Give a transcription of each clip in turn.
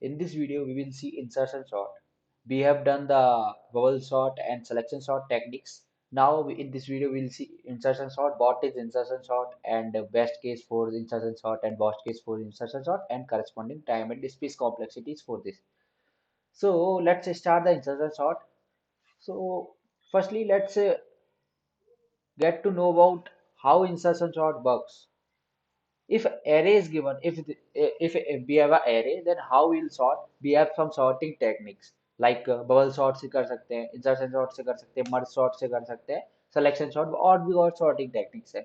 In this video, we will see insertion sort. We have done the bubble sort and selection sort techniques. Now, in this video, we'll see insertion sort, what is insertion sort, and best case for insertion sort, and worst case for insertion sort, and corresponding time and space complexities for this. So, let's start the insertion sort. So, firstly, let's get to know about how insertion sort works. If array is given, if we have a array, then how we'll sort? We have some sorting techniques like bubble sort से कर सकते हैं, insertion sort से कर सकते हैं, merge sort से कर सकते हैं, selection sort और भी और sorting techniques है.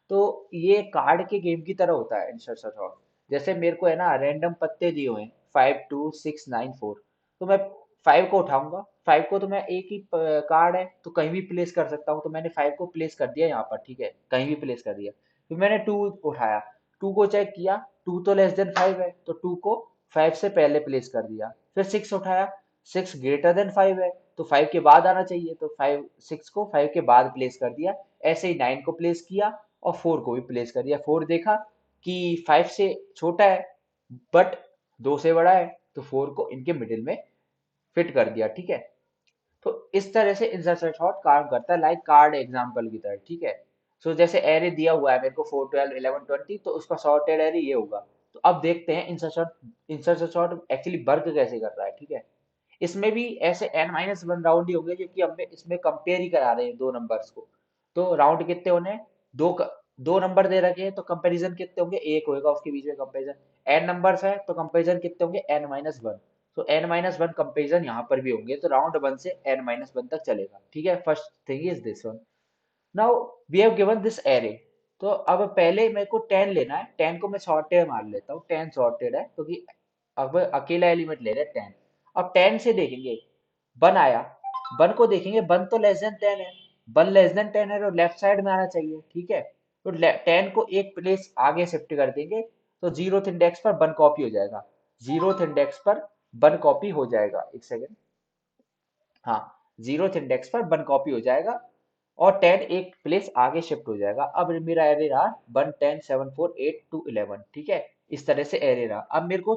तो ये कार्ड के गेम की तरह होता है इंसर्शन सॉर्ट. जैसे मेरे को है ना रैंडम पत्ते दिए हुए हैं 5 2 6 9 4. तो मैं 5 को उठाऊंगा. 5 को तो मैं एक ही कार्ड है तो कहीं भी प्लेस कर सकता हूँ. तो मैंने 5 को प्लेस कर दिया यहाँ पर. ठीक है, कहीं भी प्लेस कर दिया. फिर मैंने 2 उठाया. 2 को चेक किया. 2 तो लेस देन 5 है तो 2 को 5 से पहले प्लेस कर दिया. फिर 6 उठाया. 6 ग्रेटर देन 5 है तो 5 के बाद आना चाहिए. तो 5 6 को 5 के बाद प्लेस कर दिया. ऐसे ही 9 को प्लेस किया और 4 को भी प्लेस कर दिया. 4 देखा कि 5 से छोटा है बट 2 से बड़ा है तो 4 को इनके मिडिल में फिट कर दिया. ठीक है, तो इस तरह से इंसर्शन सॉर्ट काम करता है लाइक कार्ड एग्जांपल की तरह. ठीक है, सो जैसे एरे दिया हुआ है मेरे को 4 12 11 20 तो उसका सॉर्टेड एरे ये होगा. तो अब देखते हैं इंसर्शन सॉर्ट एक्चुअली वर्क कैसे कर रहा है. ठीक है, इसमें भी ऐसे n-1 राउंड ही होंगे क्योंकि हम इसमें कंपेयर ही करा रहे हैं दो नंबर्स को. तो राउंड कितने होने हैं? दो नंबर दे रखे हैं तो कंपैरिजन कितने होंगे? एक होएगा उसके बीच में कंपैरिजन. n नंबर्स है तो कंपैरिजन कितने होंगे? n-1. तो n-1 कंपैरिजन यहाँ पर भी होंगे तो राउंड 1 से n-1 तक चलेगा. ठीक है, first thing is this one. Now we have given this array. तो अब पहले मेरे को 10 लेना है. 10 को मैं सॉर्टेड मान लेता हूँ. 10 सॉर्टेड है क्योंकि अब अकेला एलिमेंट ले रहे हैं 10. अब 10 से देखेंगे 1 आया. 1 को देखेंगे 1 तो लेस देन 10 है. 1 लेस देन 10 है तो लेफ्ट साइड में आना चाहिए. ठीक है, तो 10 को एक प्लेस आगे शिफ्ट कर देंगे तो जीरोथ इंडेक्स पर 1 कॉपी हो जाएगा. जीरोथ इंडेक्स पर 1 कॉपी हो जाएगा. एक सेकेंड. हाँ, जीरोथ इंडेक्स पर 1 कॉपी हो जाएगा और 10 एक प्लेस आगे शिफ्ट हो जाएगा. अब मेरा एरे रहा 1 10 7 4 8 2 11. ठीक है, इस तरह से एरे रहा. अब मेरे को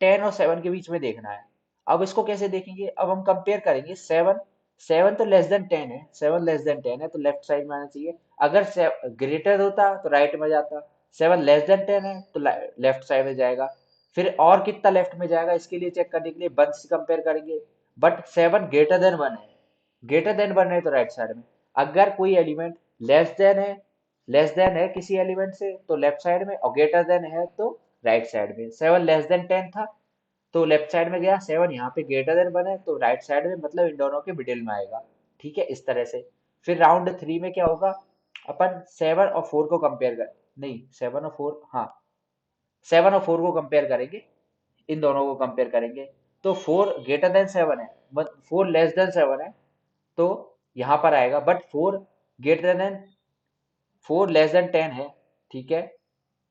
10 और 7 के बीच में देखना है. अब इसको कैसे देखेंगे? अब हम कंपेयर करेंगे. 7 7 तो लेस देन 10 है. 7 लेस देन 10 है तो लेफ्ट साइड में आना चाहिए. अगर ग्रेटर होता तो राइट में जाता. 7 लेस देन 10 है तो लेफ्ट साइड में जाएगा. फिर और कितना लेफ्ट में जाएगा इसके लिए चेक करने के लिए 1 से कंपेयर करेंगे. बट 7 ग्रेटर देन 1 है. ग्रेटर देन 1 है तो राइट साइड में. अगर कोई एलिमेंट लेस देन है किसी एलिमेंट से तो लेफ्ट साइड में, और ग्रेटर देन है तो राइट साइड में. 7 लेस देन 10 था तो लेफ्ट साइड में गया. 7 यहाँ पे ग्रेटर देन 1 है तो राइट साइड में, मतलब इन दोनों के मिडिल में आएगा. ठीक है, इस तरह से. फिर राउंड 3 में क्या होगा? अपन 7 और 4 को कंपेयर कर, नहीं 7 और 4, हाँ 7 और 4 को कंपेयर करेंगे. इन दोनों को कंपेयर करेंगे तो 4 ग्रेटर देन 7 है, 4 लेस देन 7 है तो यहाँ पर आएगा. But 4 greater than 4 less than 10 है. ठीक है,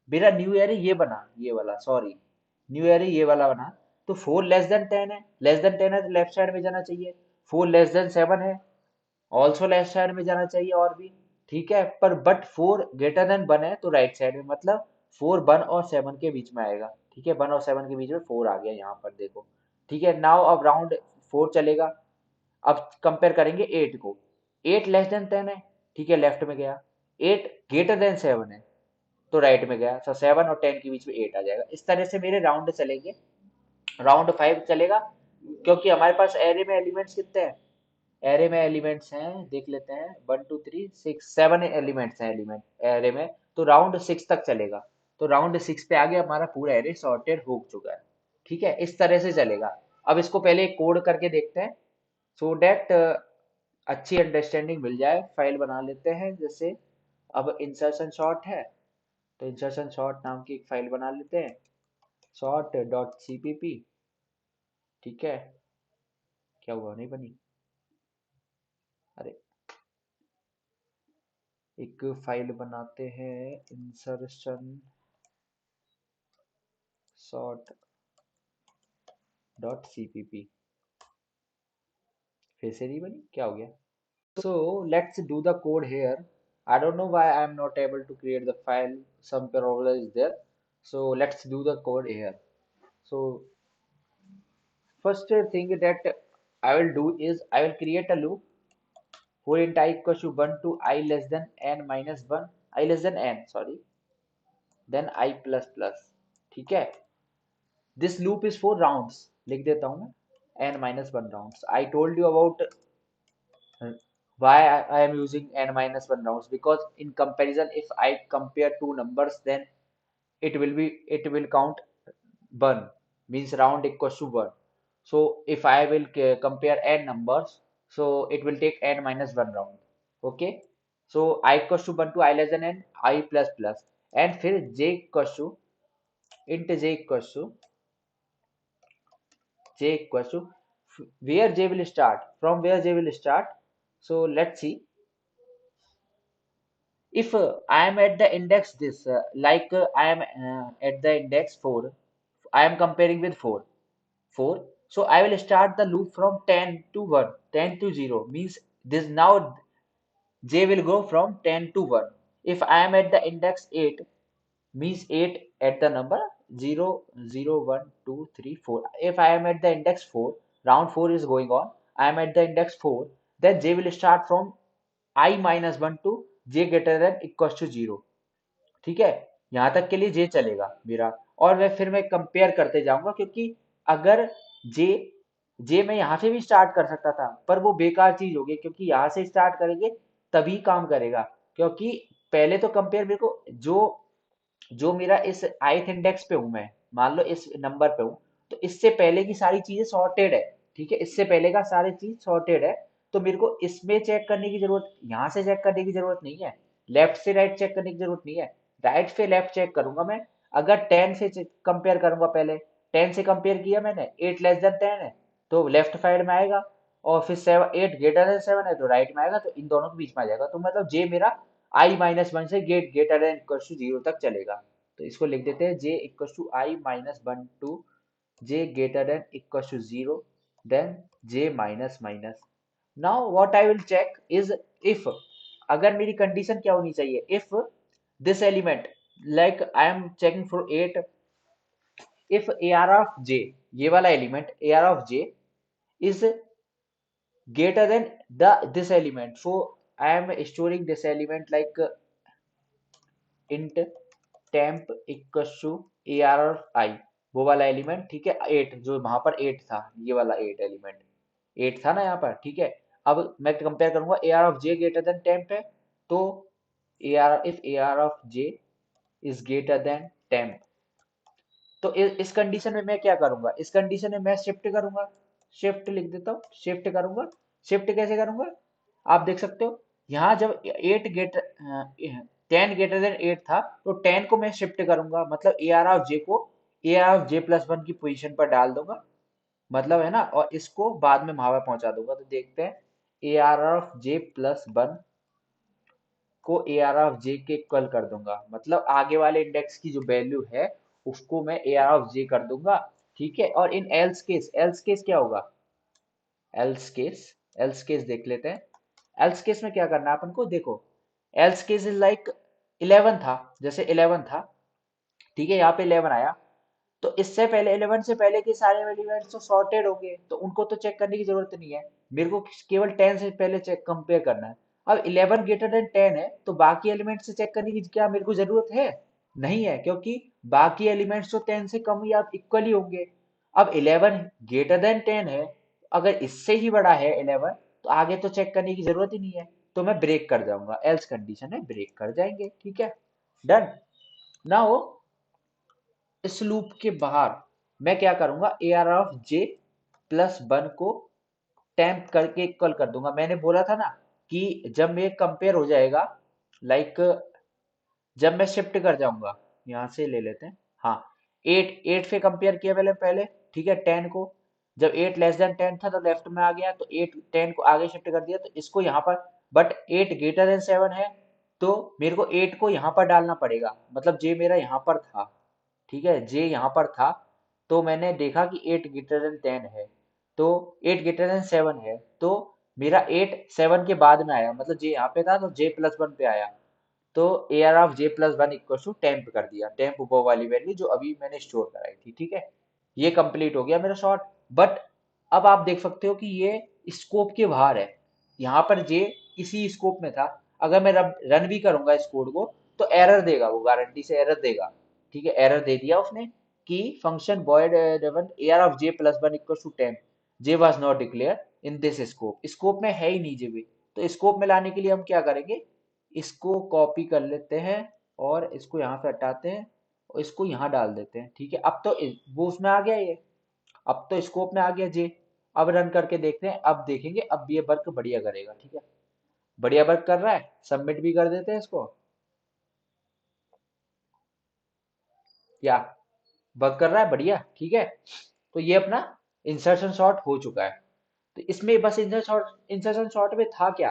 मेरा न्यू एरे ये बना, ये वाला, सॉरी, न्यू एरे ये वाला बना. तो 4 लेस देन 10 है. लेस देन 10 है तो लेफ्ट साइड में जाना चाहिए. 4 लेस देन 7 है, ऑल्सो लेफ्ट साइड में जाना चाहिए और भी. ठीक है, पर बट 4 ग्रेटर देन 1 है तो राइट साइड में, मतलब 4 1 और 7 के बीच में आएगा. ठीक है, 1 और 7 के बीच में 4 आ गया यहाँ पर देखो. ठीक है, नाउ अब राउंड 4 चलेगा. अब कंपेयर करेंगे 8 को. 8 लेस देन 10 है. ठीक है, लेफ्ट में गया. 8 ग्रेटर देन 7 है तो राइट में गया. सो 7 और 10 के बीच में 8 आ जाएगा. इस तरह से मेरे राउंड चलेंगे. राउंड 5 चलेगा क्योंकि हमारे पास एरे में एलिमेंट्स कितने हैं? एरे में एलिमेंट्स हैं, देख लेते हैं, 1 2 3 6 7 एलिमेंट्स हैं एलिमेंट एरे में. तो राउंड 6 तक चलेगा. तो राउंड 6 पे आगे हमारा पूरा एरे सॉर्टेड हो चुका है. ठीक है, इस तरह से चलेगा. अब इसको पहले कोड करके देखते हैं सो डेट अच्छी अंडरस्टैंडिंग मिल जाए. फाइल बना लेते हैं. जैसे अब इंसर्शन शॉर्ट है तो इंसर्शन शॉर्ट नाम की एक फाइल बना लेते हैं, शॉर्ट डॉट सीपीपी. ठीक है, क्या हुआ, नहीं बनी? अरे, एक फाइल बनाते हैं इंसर्शन शॉर्ट डॉट सीपीपी. फिर से नहीं बनी, क्या हो गया? So let's do the code here. I don't know why I'm not able to create the file. Some problem is there. So let's do the code here. So first thing that I will do is I will create a loop for int I equals to 1 to I less than n minus 1, I less than n, sorry, then I plus plus, ठीक है. This loop is for rounds, लिख देता हूँ मैं, n minus 1 rounds. I told you about why I am using n minus 1 rounds, because in comparison, if I compare two numbers, then it will count 1, means round equals to 1. So if I will compare n numbers, so it will take n minus 1 round. Okay. So I equals to 1 to I less than n, I plus plus, and फिर j equals to int j equals to where j will start, from where j will start. So let's see. If I am at the index this, I am at the index 4, I am comparing with 4. So I will start the loop from 10 to 1, 10 to 0, means this now j will go from 10 to 1. If I am at the index 8, means 8 at the number 0, 0, 1, 2, 3, 4. If I am at the index 4, round 4 is going on, I am at the index 4, then j will start from I minus 1 to j greater than equals to 0. ठीक है, यहां तक के लिए जे चलेगा मेरा. और फिर मैं कंपेयर करते जाऊंगा, क्योंकि अगर जे जे मैं यहां से भी स्टार्ट कर सकता था, पर वो बेकार चीज होगी, क्योंकि यहां से स्टार्ट करेंगे तभी काम करेगा. क्योंकि पहले तो कंपेयर मेरे को जो जो मेरा इस ith इंडेक्स पे हूं, मैं मान लो इस नंबर पे हूं, तो इससे पहले की सारी चीजें सॉर्टेड है. ठीक है, इससे पहले का सारी चीज सॉर्टेड है. तो मेरे को इसमें चेक करने की जरूरत, यहाँ से चेक करने की जरूरत नहीं है, लेफ्ट से राइट चेक करने की जरूरत नहीं है, राइट से लेफ्ट चेक करूंगा मैं. अगर 10 से कंपेयर करूंगा, पहले 10 से कंपेयर किया मैंने, 8 लेस देन 10 है तो लेफ्ट साइड में आएगा, और फिर 7, 8 ग्रेटर देन 7 है तो राइट में आएगा, तो इन दोनों के बीच में आ जाएगा. तो मतलब जे मेरा आई माइनस 1 से ग्रेटर देन इक्वल टू 0 तक चलेगा. तो इसको लिख देते हैं j equal to I minus 1 to j greater than equal to 0, then j minus minus. Now what I will check is, if, अगर मेरी कंडीशन क्या होनी चाहिए, if this element, like I am checking for 8, if ar of j, ये वाला element ar of j is greater than this element, so I am storing this element like int temp equal to ar of I, वो वाला element. ठीक है, 8 जो वहां पर 8 था, ये वाला 8 एलिमेंट 8 था ना यहाँ पर. ठीक है, अब मैं कंपेयर करूंगा ar of j greater then temp है, तो ar, if ar of j is greater than temp, तो इस कंडीशन में मैं क्या करूंगा, इस कंडीशन में मैं शिफ्ट करूंगा, शिफ्ट लिख देता हूँ, शिफ्ट करूंगा. शिफ्ट कैसे करूंगा, आप देख सकते हो, यहाँ जब 8 गेट 10 ग्रेटर देन 8 था, तो 10 को मैं शिफ्ट करूंगा, मतलब ए आर ऑफ जे को ए आर ऑफ जे प्लस 1 की पोजीशन पर डाल दूंगा, मतलब है ना, और इसको बाद में वहां पर पहुंचा दूंगा. तो देखते हैं, ए आर ऑफ जे प्लस 1 को ए आर ऑफ जे के इक्वल कर दूंगा, मतलब आगे वाले इंडेक्स की जो वैल्यू है उसको मैं ए आर ऑफ जे कर दूंगा. ठीक है, और इन एल्स केस क्या होगा, एल्स केस, एल्स केस देख लेते हैं. एल्स केस में क्या करना है अपन को, देखो, एल्स केस इज लाइक 11 था, जैसे 11 था, ठीक है, यहाँ पे 11 आया, तो इससे पहले 11 से पहले के सारे एलिमेंट्स तो सॉर्टेड हो गए, तो उनको तो चेक करने की जरूरत नहीं है, मेरे को केवल 10 से पहले चेक कंपेयर करना है. अब 11 ग्रेटर देन 10 है, तो बाकी एलिमेंट से चेक करने की क्या मेरे को जरूरत है, नहीं है, क्योंकि बाकी एलिमेंट्स तो 10 से कम या इक्वल ही होंगे. अब 11 ग्रेटर देन 10 है, अगर इससे ही बड़ा है 11, तो आगे तो चेक करने की जरूरत ही नहीं है, तो मैं ब्रेक कर जाऊंगा, एल्स कंडीशन है, ब्रेक कर जाएंगे. ठीक है, डन. नाउ इस लूप के बाहर मैं क्या करूंगा, ए आर ऑफ जे प्लस 1 को टेम्प करके इक्वल कर दूंगा. मैंने बोला था ना कि जब ये कंपेयर हो जाएगा, लाइक जब मैं शिफ्ट कर जाऊंगा, यहां से ले लेते हैं, हाँ, 8 से कंपेयर किया पहले पहले ठीक है, 10 को, जब 8 लेस देन 10 था तो लेफ्ट में आ गया, तो 8 10 को आगे शिफ्ट कर दिया, तो इसको यहाँ पर, बट 8 ग्रेटर देन 7 है, तो मेरे को 8 को यहाँ पर डालना पड़ेगा, मतलब जे मेरा यहाँ पर था. ठीक है, जे यहाँ पर था, तो मैंने देखा कि 8 ग्रेटर देन 10 है, तो 8 ग्रेटर देन 7 है, तो मेरा 8 7 के बाद में आया, मतलब जे यहाँ पे था तो जे प्लस 1 पे आया, तो A R of J plus 1 equal to temp कर दिया, टेम्प वो वाली वैल्यू जो अभी मैंने स्टोर कराई थी. ठीक है, ये कंप्लीट हो गया मेरा शॉर्ट. बट अब आप देख सकते हो कि ये स्कोप के बाहर है। यहाँ पर जे इसी स्कोप में था। अगर मैं रन भी करूंगा इस कोड को तो एरर देगा, वो गारंटी से एरर देगा। ठीक है, एरर दे दिया उसने कि function void AR of j plus 1 equals to 10, J was not declared in this scope. Scope में है ही नहीं जे भी। तो स्कोप में लाने के लिए हम क्या करेंगे, इसको कॉपी कर लेते हैं और इसको यहाँ से हटाते हैं और इसको यहाँ डाल देते हैं। ठीक है, अब तो वो उसमें आ गया ये, अब तो स्कोप में आ गया जे। अब रन करके देखते हैं, अब देखेंगे अब ये वर्क बढ़िया करेगा। ठीक है, बढ़िया वर्क कर रहा है, सबमिट भी कर देते हैं इसको। क्या वर्क कर रहा है बढ़िया, ठीक है। तो ये अपना इंसर्शन शॉट हो चुका है। तो इसमें बस इंसर्शन शॉट में था क्या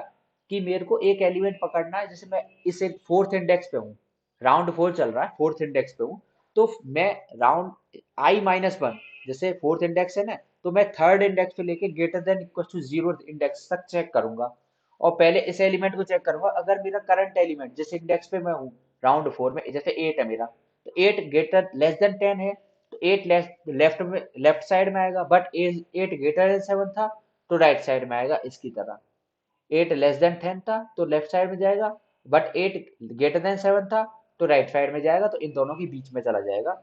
कि मेरे को एक एलिमेंट पकड़ना है। जैसे मैं इस फोर्थ इंडेक्स पे हूँ, राउंड 4 चल रहा है, फोर्थ इंडेक्स पे हूँ। तो मैं राउंड I-1, जैसे फोर्थ इंडेक्स है ना, तो मैं थर्ड इंडेक्स पे लेके greater than equal to zero index तक चेक करूंगा। और पहले इस एलिमेंट को चेक करूंगा, अगर मेरा करंट एलिमेंट जिस इंडेक्स पे मैं हूँ राउंड 4 में, जैसे 8 है मेरा, तो 8 ग्रेटर लेस देन 10 है, तो 8 लेफ्ट में लेफ्ट साइड में आएगा। बट 8 ग्रेटर देन 7 था तो राइट साइड में आएगा इसकी तरह। 8 लेस देन 10 था तो लेफ्ट साइड में जाएगा, बट 8 ग्रेटर देन 7 था तो राइट साइड में जाएगा, तो इन दोनों के बीच में चला जाएगा।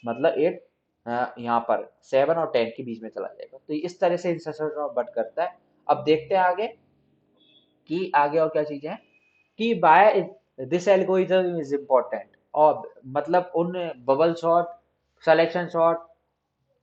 मतलब 8 यहाँ पर 7 और 10 के बीच में चला जाएगा। तो इस तरह से इंसर्शन बट करता है। अब देखते हैं आगे कि आगे और क्या चीजें हैं कि by this algorithm is important. और मतलब उन बबल शॉट, सिलेक्शन शॉट,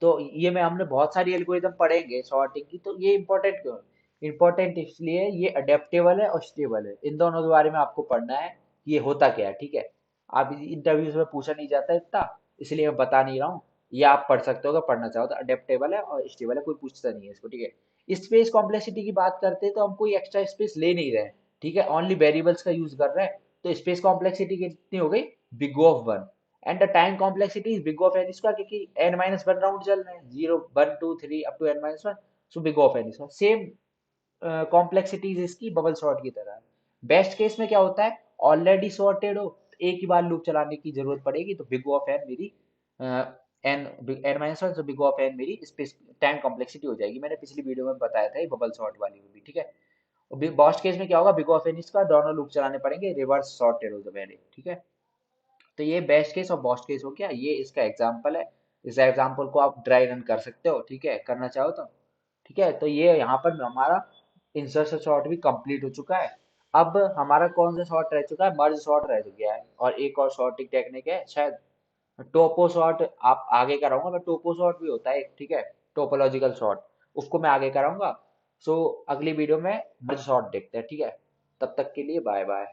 तो ये में हमने बहुत सारी एल्गोरिदम पढ़ेंगे सॉर्टिंग की। तो ये इंपॉर्टेंट क्यों है? इंपॉर्टेंट इसलिए ये अडेप्टेबल है और स्टेबल है। इन दोनों के बारे में आपको पढ़ना है कि ये होता क्या है। ठीक है, आप इंटरव्यूज में पूछा नहीं जाता इतना, इसलिए मैं बता नहीं रहा हूँ। ये आप पढ़ सकते हो अगर पढ़ना चाहो तो। अडेप्टेबल है और स्टेबल है, कोई पूछता नहीं है इसको। ठीक है, स्पेस कॉम्प्लेक्सिटी की बात करते हैं तो हम कोई एक्स्ट्रा स्पेस ले नहीं रहे हैं। ठीक है, ओनली वेरिएबल्स का यूज कर रहे हैं। तो स्पेस कॉम्प्लेक्सिटी कितनी हो गई, big of 1। And the time complexity is big of N square, क्योंकि n-1 राउंड चल रहे हैं, 0 1 2 3 up to n-1। So big of N square, same complexities इसकी बबल सॉर्ट की तरह है। बेस्ट केस में क्या होता है, ऑलरेडी सॉर्टेड हो तो एक ही बार लूप चलाने की जरूरत पड़ेगी, तो बिग ऑफ एन मेरी n-1, तो बिग ऑफ एन मेरी स्पेस टाइम कॉम्प्लेक्सिटी हो जाएगी। मैंने पिछली वीडियो में बताया था ये बबल सॉर्ट वाली में भी। ठीक है, और बॉस्ट केस में क्या होगा, बिग ऑफ एन इसका दोनों लूप चलाने पड़ेंगे, रिवर्स सॉर्टेड हो तो पहले। ठीक है, तो ये बेस्ट केस और वर्स्ट केस हो गया, ये इसका एग्जांपल है। इस एग्जांपल को आप ड्राई रन कर सकते हो। ठीक है, करना चाहो तो। ठीक है, तो ये यहाँ पर हमारा इंसर्शन शॉर्ट भी कंप्लीट हो चुका है। अब हमारा कौन सा शॉर्ट रह चुका है, मर्ज शॉर्ट रह गया है। और एक और शॉर्टिंग टेक्निक है शायद टोपो शॉर्ट, आप आगे कराऊंगा मैं। टोपो शॉर्ट भी होता है एक, ठीक है, टोपोलॉजिकल शॉर्ट, उसको मैं आगे कराऊंगा। सो अगली वीडियो में मर्ज शॉर्ट देखते हैं। ठीक है, तब तक के लिए बाय बाय।